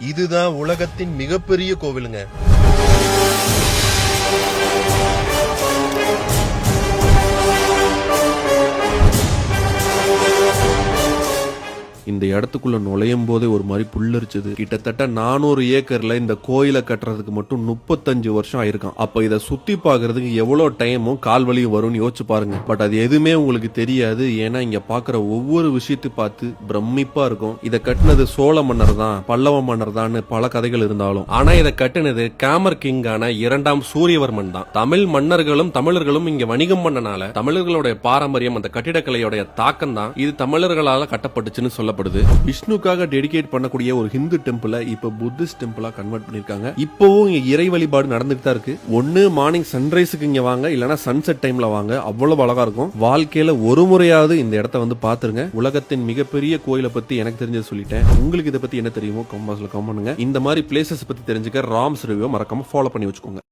இதுதான் உலகத்தின் மிகப்பெரிய கோவிலுங்க. இந்த இடத்துக்குள்ள நுழையும் போதே ஒரு மாதிரி புல்லரிச்சது. கிட்டத்தட்ட 400 ஏக்கர்ல இந்த கோயிலை கட்டுறதுக்கு மட்டும் 35 வருஷம் ஆயிருக்கான். அப்ப இதை சுத்தி பாக்குறதுக்கு எவ்வளவு டைமும் கால்வலியும் வரும்னு யோசிச்சு பாருங்க. பட் அது எதுவுமே உங்களுக்கு தெரியாது. ஏன்னா இங்க பாக்குற ஒவ்வொரு விஷயத்தை பார்த்து பிரமிப்பா இருக்கும். இதை கட்டினது சோழ மன்னர் தான், பல்லவ மன்னர் தான் பல கதைகள் இருந்தாலும், ஆனா இதை கட்டினது காமர் கிங்கான 2ஆம் சூரியவர்மன் தான். தமிழ் மன்னர்களும் தமிழர்களும் இங்க வணிகம் பண்ணனால தமிழர்களுடைய பாரம்பரியம், அந்த கட்டிடக்கலையோட தாக்கம் தான் இது தமிழர்களால கட்டப்பட்டுச்சுன்னு சொல்லப்படுது. விஷ்ணுக்காக டெடிகேட் பண்ணக்கூடிய ஒரு ஹிந்து டெம்பிள இப்ப புத்திஸ்ட் டெம்பிளா கன்வெர்ட் பண்ணிருக்காங்க. இப்பவும் இங்க இறை வழிபாடு நடந்துட்டு தான் இருக்கு. ஒன்னு மார்னிங் சன்ரைஸுக்கு இங்க வாங்க, இல்லனா சன்செட் டைம்ல வாங்க. அவ்வளவு அழகா இருக்கும். வாழ்க்கையில ஒரு முறையாவது இந்த இடத்த வந்து பாத்துருங்க. உலகத்தின் மிகப்பெரிய கோயிலை பத்தி எனக்கு தெரிஞ்சது சொல்லிட்டேன். உங்களுக்கு இதை பத்தி என்ன தெரியுமோ கமெண்ட்ஸ்ல கமெண்ட் பண்ணுங்க. இந்த மாதிரி பிளேசஸ் பத்தி தெரிஞ்சுக்க ராம்ஸ் ரிவ்யூ மறக்காம ஃபாலோ பண்ணி வச்சுக்கோங்க.